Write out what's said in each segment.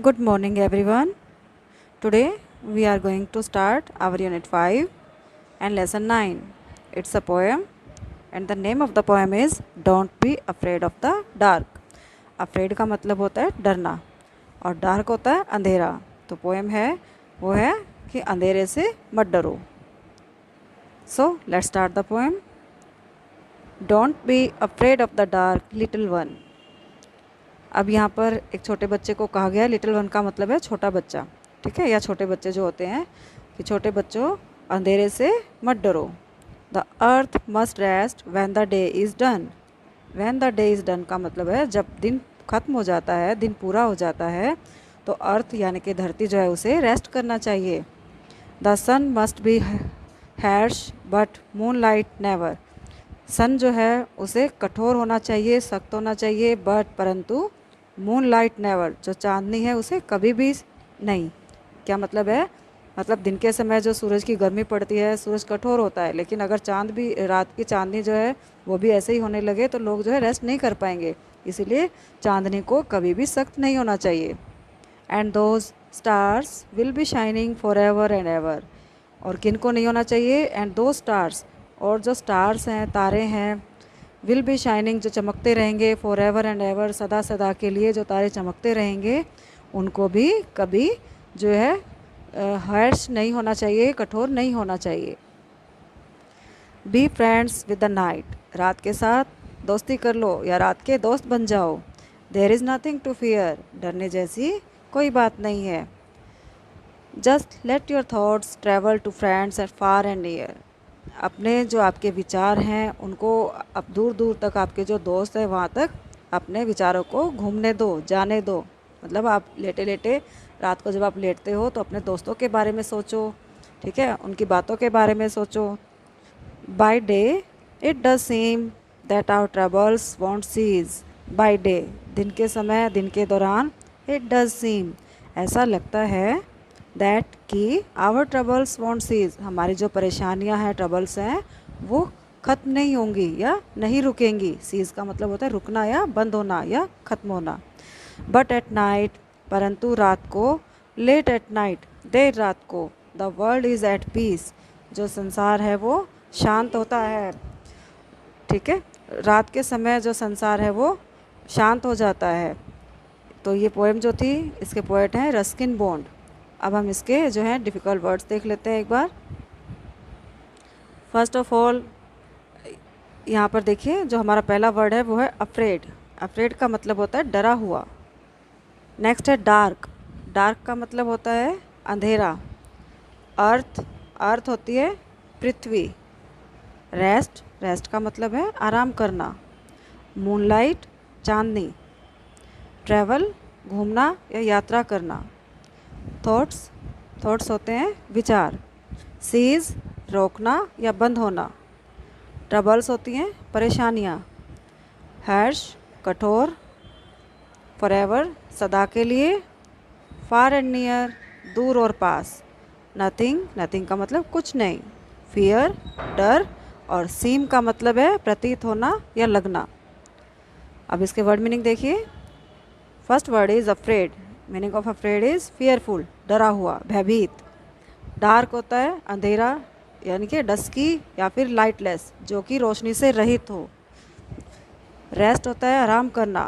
Good morning, everyone. Today we are going to start our Unit 5 and Lesson 9. It's a poem, and the name of the poem is Don't Be Afraid of the Dark. Afraid का मतलब होता है डरना और dark होता है अंधेरा. तो पोएम है वो है कि अंधेरे से मत डरो. So let's start the poem. Don't be afraid of the dark, little one. अब यहाँ पर एक छोटे बच्चे को कहा गया है. लिटिल वन का मतलब है छोटा बच्चा, ठीक है, या छोटे बच्चे जो होते हैं कि छोटे बच्चों अंधेरे से मत डरो. The earth must rest when the day is done. When the day is done का मतलब है जब दिन ख़त्म हो जाता है, दिन पूरा हो जाता है, तो अर्थ यानी कि धरती जो है उसे रेस्ट करना चाहिए. The sun must be harsh but moonlight never. Sun जो है उसे कठोर होना चाहिए, सख्त होना चाहिए, बट परंतु मून लाइट नेवर, जो चांदनी है उसे कभी भी नहीं. क्या मतलब है? मतलब दिन के समय जो सूरज की गर्मी पड़ती है, सूरज कठोर होता है, लेकिन अगर चांद भी, रात की चांदनी जो है वो भी ऐसे ही होने लगे तो लोग जो है रेस्ट नहीं कर पाएंगे. इसीलिए चांदनी को कभी भी सख्त नहीं होना चाहिए. And those stars will be shining for ever and ever. और किन को नहीं होना चाहिए? एंड दो स्टार्स, और जो स्टार्स हैं, तारे हैं, विल बी शाइनिंग, जो चमकते रहेंगे, फॉर एवर एंड एवर, सदा सदा के लिए जो तारे चमकते रहेंगे, उनको भी कभी जो है हर्ष नहीं होना चाहिए, कठोर नहीं होना चाहिए. Be friends with the night. रात के साथ दोस्ती कर लो या रात के दोस्त बन जाओ. There is nothing to fear. डरने जैसी कोई बात नहीं है. Just let your thoughts travel to friends and far and near. अपने जो आपके विचार हैं उनको अब दूर दूर तक, आपके जो दोस्त हैं वहाँ तक अपने विचारों को घूमने दो, जाने दो. मतलब आप लेटे लेटे रात को जब आप लेटते हो तो अपने दोस्तों के बारे में सोचो, ठीक है, उनकी बातों के बारे में सोचो. By day it does seem that our troubles won't cease. By day, दिन के समय, दिन के दौरान, इट डज सीम, ऐसा लगता है, दैट कि आवर ट्रबल्स वॉन्ट सीज, हमारी जो परेशानियां हैं, ट्रबल्स हैं, वो ख़त्म नहीं होंगी या नहीं रुकेंगी. सीज का मतलब होता है रुकना या बंद होना या ख़त्म होना. बट एट नाइट, परंतु रात को, लेट एट नाइट, देर रात को, the world is at peace, जो संसार है वो शांत होता है, ठीक है, रात के समय जो संसार है वो शांत हो जाता है. तो ये पोएम जो थी, इसके पोएट हैं रस्किन बॉन्ड. अब हम इसके जो है डिफ़िकल्ट वर्ड्स देख लेते हैं एक बार. फर्स्ट ऑफ ऑल यहाँ पर देखिए जो हमारा पहला वर्ड है वो है अफ्रेड. अफ्रेड का मतलब होता है डरा हुआ. नेक्स्ट है डार्क. डार्क का मतलब होता है अंधेरा. अर्थ, अर्थ होती है पृथ्वी. रेस्ट, रेस्ट का मतलब है आराम करना. मूनलाइट, चांदनी. ट्रैवल, घूमना या यात्रा करना. थॉट्स, थॉट्स होते हैं विचार. सीज, रोकना या बंद होना. ट्रबल्स होती हैं परेशानियाँ. हैर्श, कठोर. फॉरएवर, सदा के लिए. फार एंड नियर, दूर और पास. नथिंग, नथिंग का मतलब कुछ नहीं. फियर, डर. और सीम का मतलब है प्रतीत होना या लगना. अब इसके वर्ड मीनिंग देखिए. First word is afraid. Meaning of afraid is fearful, डरा हुआ, भयभीत. डार्क होता है अंधेरा, यानी कि डस्की या फिर लाइटलेस, जो कि रोशनी से रहित हो. रेस्ट होता है आराम करना,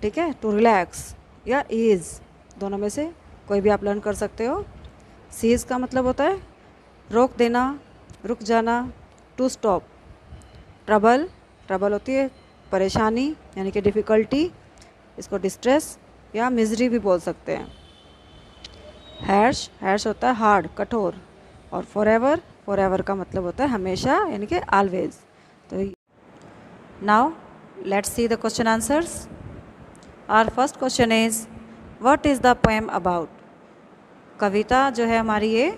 ठीक है, टू रिलैक्स या ईज, दोनों में से कोई भी आप लर्न कर सकते हो. सीज का मतलब होता है रोक देना, रुक जाना, टू स्टॉप. ट्रबल, ट्रबल होती है परेशानी यानी कि डिफ़िकल्टी, इसको डिस्ट्रेस या मिजरी भी बोल सकते हैं. हैर्श, हैर्श होता है हार्ड, कठोर. और फॉरएवर, फॉरएवर का मतलब होता है हमेशा यानी कि ऑलवेज. तो now let's see the question answers. Our first question is what is the poem about. कविता जो है हमारी ये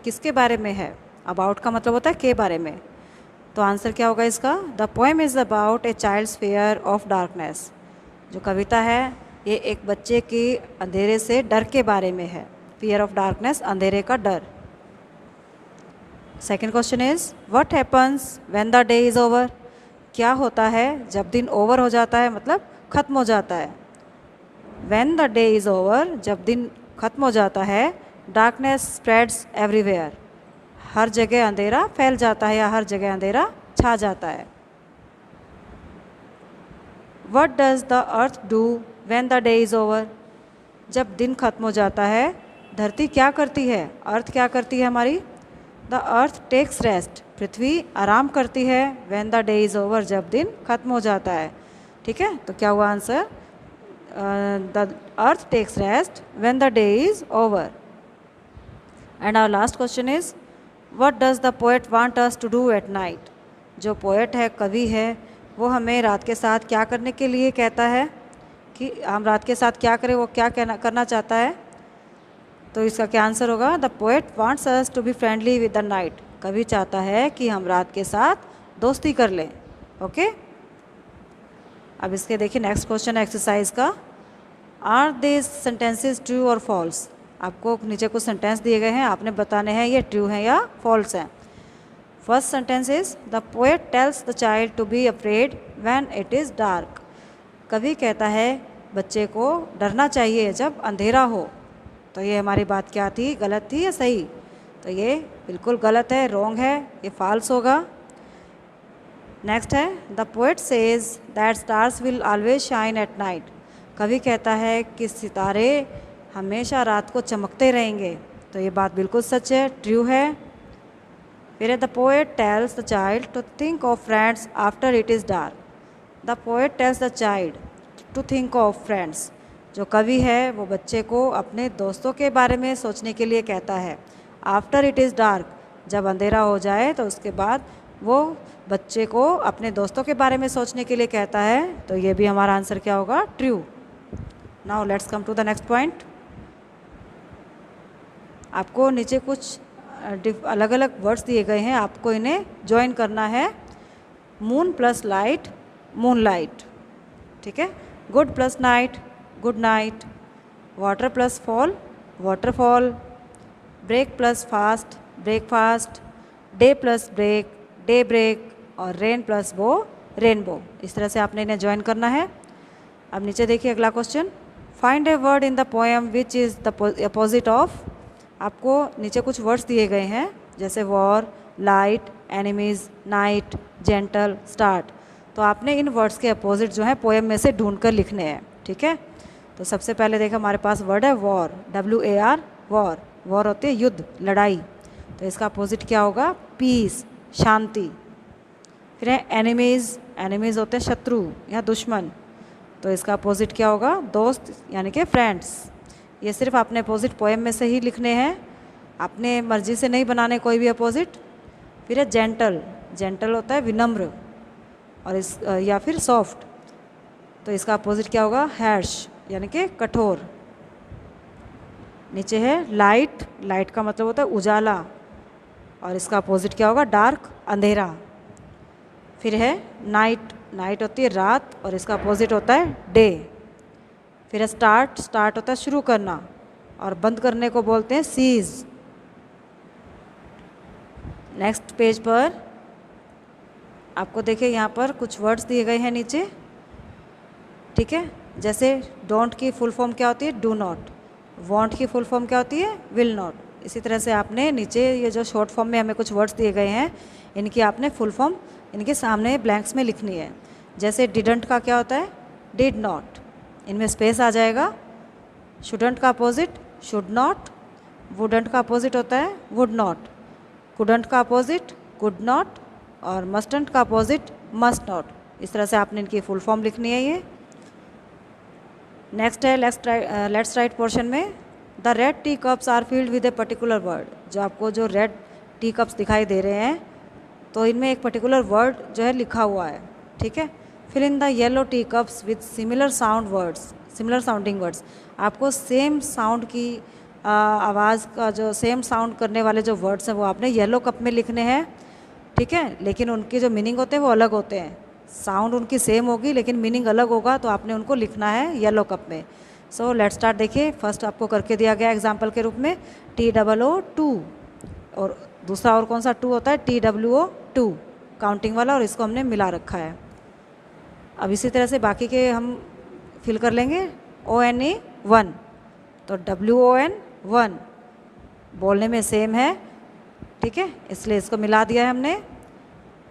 किसके बारे में है? अबाउट का मतलब होता है के बारे में. तो आंसर क्या होगा इसका? The poem is about a child's fear of darkness. जो कविता है ये एक बच्चे की अंधेरे से डर के बारे में है. फियर ऑफ डार्कनेस, अंधेरे का डर. Second question is what happens when the day is over. क्या होता है जब दिन ओवर हो जाता है, मतलब ख़त्म हो जाता है. When the day is over, जब दिन ख़त्म हो जाता है, डार्कनेस स्प्रेड्स एवरीवेयर, हर जगह अंधेरा फैल जाता है या हर जगह अंधेरा छा जाता है। What does the earth do when the day is over, जब दिन खत्म हो जाता है धरती क्या करती है, अर्थ क्या करती है हमारी? द अर्थ टेक्स रेस्ट, पृथ्वी आराम करती है। When the day is over, जब दिन खत्म हो जाता है। ठीक है, तो क्या हुआ answer? The earth takes rest when the day is over. And our last question is what does the poet want us to do at night, जो पोएट है, कवि है, वो हमें रात के साथ क्या करने के लिए कहता है कि हम रात के साथ क्या करें, वो क्या करना चाहता है? तो इसका क्या आंसर होगा? The poet wants us to be friendly with the night, कवि चाहता है कि हम रात के साथ दोस्ती कर लें। ओके, अब इसके देखिए नेक्स्ट क्वेश्चन एक्सरसाइज का, आर दिस सेंटेंसेस ट्रू और फॉल्स? आपको नीचे कुछ सेंटेंस दिए गए हैं, आपने बताने हैं ये ट्रू हैं या फॉल्स हैं। First sentence is the poet tells the child to be afraid when it is dark, कवि कहता है बच्चे को डरना चाहिए जब अंधेरा हो। तो ये हमारी बात क्या थी, गलत थी या सही? तो ये बिल्कुल गलत है, रॉन्ग है, ये फॉल्स होगा। नेक्स्ट है the poet says that stars will always shine at night, कवि कहता है कि सितारे हमेशा रात को चमकते रहेंगे। तो ये बात बिल्कुल सच है, ट्रू है। फिर the poet tells the child to think of friends after it is dark, the poet tells the child to think of friends, जो कवि है वो बच्चे को अपने दोस्तों के बारे में सोचने के लिए कहता है। आफ्टर इट इज़ डार्क, जब अंधेरा हो जाए तो उसके बाद वो बच्चे को अपने दोस्तों के बारे में सोचने के लिए कहता है। तो ये भी हमारा आंसर क्या होगा? True. Now let's come to the next point. आपको नीचे कुछ अलग अलग वर्ड्स दिए गए हैं, आपको इन्हें ज्वाइन करना है। Moon plus light, moonlight. ठीक है, good plus night, good night. Water plus fall, waterfall. Break plus fast, breakfast. Day plus break, daybreak. और रेन प्लस बो, रेनबो। इस तरह से आपने इन्हें ज्वाइन करना है। अब नीचे देखिए अगला question, find a word in the poem which is the opposite of. आपको नीचे कुछ वर्ड्स दिए गए हैं जैसे war, light, enemies, night, gentle, start. तो आपने इन वर्ड्स के अपोजिट जो है पोएम में से ढूंढ कर लिखने हैं। ठीक है, तो सबसे पहले देखो हमारे पास वर्ड है वॉर, WAR, वॉर। वॉर होती है युद्ध, लड़ाई। तो इसका अपोजिट क्या होगा? पीस, शांति। फिर है एनिमीज़, एनिमीज़ होते हैं शत्रु या दुश्मन। तो इसका अपोजिट क्या होगा? दोस्त यानी कि फ्रेंड्स। ये सिर्फ आपने अपोजिट पोएम में से ही लिखने हैं, अपने मर्जी से नहीं बनाने कोई भी अपोजिट। फिर है जेंटल, जेंटल होता है विनम्र और इस या फिर सॉफ्ट। तो इसका अपोजिट क्या होगा? हैर्श यानी कि कठोर। नीचे है लाइट, लाइट का मतलब होता है उजाला और इसका अपोजिट क्या होगा? डार्क, अंधेरा। फिर है नाइट, नाइट होती है रात और इसका अपोजिट होता है डे। फिर है स्टार्ट, स्टार्ट होता है शुरू करना और बंद करने को बोलते हैं सीज। नेक्स्ट पेज पर आपको देखिए यहाँ पर कुछ वर्ड्स दिए गए हैं नीचे। ठीक है, जैसे डोंट की फुल फॉर्म क्या होती है? Do not. वांट की फुल फॉर्म क्या होती है? Will not. इसी तरह से आपने नीचे ये जो शॉर्ट फॉर्म में हमें कुछ वर्ड्स दिए गए हैं इनकी आपने फुल फॉर्म इनके सामने ब्लैंक्स में लिखनी है। जैसे डिडंट का क्या होता है? डिड नॉट, इनमें स्पेस आ जाएगा। शुडंट का अपोजिट शुड नॉट। वुडंट का अपोजिट होता है वुड नॉट। कुडंट का अपोजिट कुड नॉट और मस्टंट का अपोजिट मस्ट नॉट। इस तरह से आपने इनकी फुल फॉर्म लिखनी है। ये नेक्स्ट है लेट्स राइट पोर्शन में the red tea cups are filled with a particular word. जो आपको जो रेड टी कप्स दिखाई दे रहे हैं तो इनमें एक पर्टिकुलर वर्ड जो है लिखा हुआ है। ठीक है, fill in the yellow tea cups with similar sound words, similar sounding words. आपको सेम साउंड की आवाज़ का जो सेम साउंड करने वाले जो वर्ड्स हैं वो आपने येलो कप में लिखने हैं। ठीक है, लेकिन उनके जो मीनिंग होते हैं वो अलग होते हैं। साउंड उनकी सेम होगी लेकिन मीनिंग अलग होगा, तो आपने उनको लिखना है येलो कप में। So let's start. देखिए फर्स्ट आपको करके दिया गया एग्जाम्पल के रूप में TOO2 और दूसरा और कौन सा 2 होता है? TWO2 काउंटिंग वाला, और इसको हमने मिला रखा है। अब इसी तरह से बाकी के हम फिल कर लेंगे। ONE 1, तो WON 1 बोलने में सेम है, ठीक है, इसलिए इसको मिला दिया है हमने।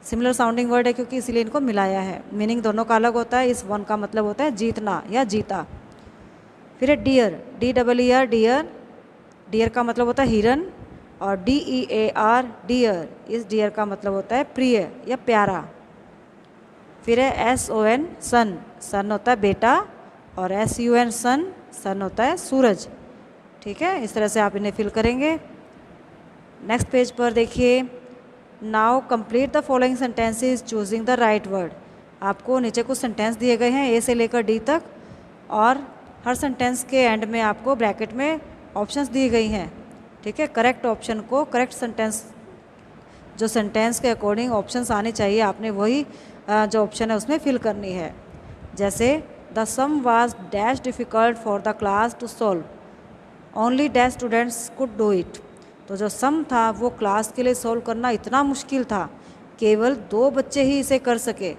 सिमिलर साउंडिंग वर्ड है क्योंकि इसीलिए इनको मिलाया है। मीनिंग दोनों का अलग होता है। इस 1 का मतलब होता है जीतना या जीता। फिर है डियर, DEER डियर, डियर का मतलब होता है हिरन, और DEAR डियर, इस डियर का मतलब होता है प्रिय या प्यारा। फिर है SON सन, सन होता है बेटा, और SUN सन, सन होता है सूरज, ठीक है। इस तरह से आप इन्हें फिल करेंगे। नेक्स्ट पेज पर देखिए, now complete the following sentences choosing the right word. आपको नीचे कुछ सेंटेंस दिए गए हैं A से लेकर D तक, और हर सेंटेंस के एंड में आपको ब्रैकेट में ऑप्शंस दी गई हैं, ठीक है। करेक्ट ऑप्शन को, करेक्ट सेंटेंस जो सेंटेंस के अकॉर्डिंग ऑप्शंस आने चाहिए, आपने वही जो ऑप्शन है उसमें फिल करनी है। जैसे the sum was dash difficult for the class to solve, only dash students could do it. तो जो सम था वो क्लास के लिए सॉल्व करना इतना मुश्किल था, केवल 2 बच्चे ही इसे कर सके।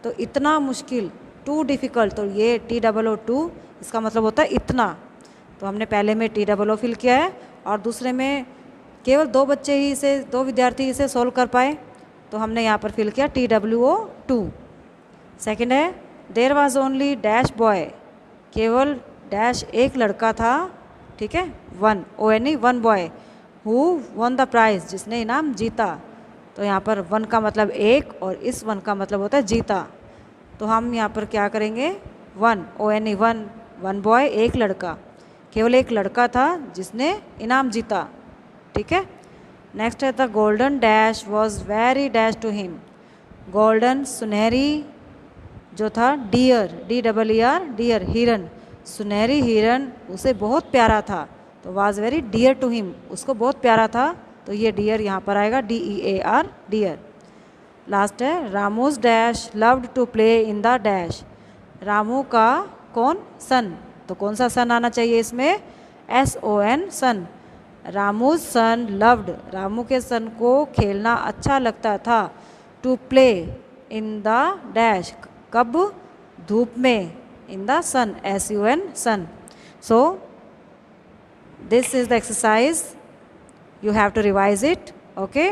तो इतना मुश्किल, टू डिफ़िकल्ट, तो ये TOO इसका मतलब होता है इतना। तो हमने पहले में TOO फिल किया है, और दूसरे में केवल 2 बच्चे ही इसे, 2 विद्यार्थी इसे सॉल्व कर पाए, तो हमने यहाँ पर फिल किया TWO2। सेकेंड है there was only dash boy, केवल डैश एक लड़का था, ठीक है, 1 ONE 1 boy, who won the prize, जिसने इनाम जीता। तो यहाँ पर 1 का मतलब एक, और इस 1 का मतलब होता है जीता। तो हम यहाँ पर क्या करेंगे, 1 ONE 1 बॉय, एक लड़का, केवल एक लड़का था जिसने इनाम जीता, ठीक है। नेक्स्ट है the golden dash was very dash to him, golden सुनहरी जो था, डियर DEER डियर हिरन, सुनहरी हिरन उसे बहुत प्यारा था, तो was very dear to him, उसको बहुत प्यारा था, तो ये डियर यहाँ पर आएगा DEAR डियर। लास्ट है Ramu's dash loved to play in the dash, Ramu का कौन, सन, तो कौन सा सन आना चाहिए इसमें, SON सन। रामूज सन लव्ड, रामू के सन को खेलना अच्छा लगता था, to play in the dash, कब, धूप में, in the sun, SUN sun. So this is the exercise, you have to revise it, okay।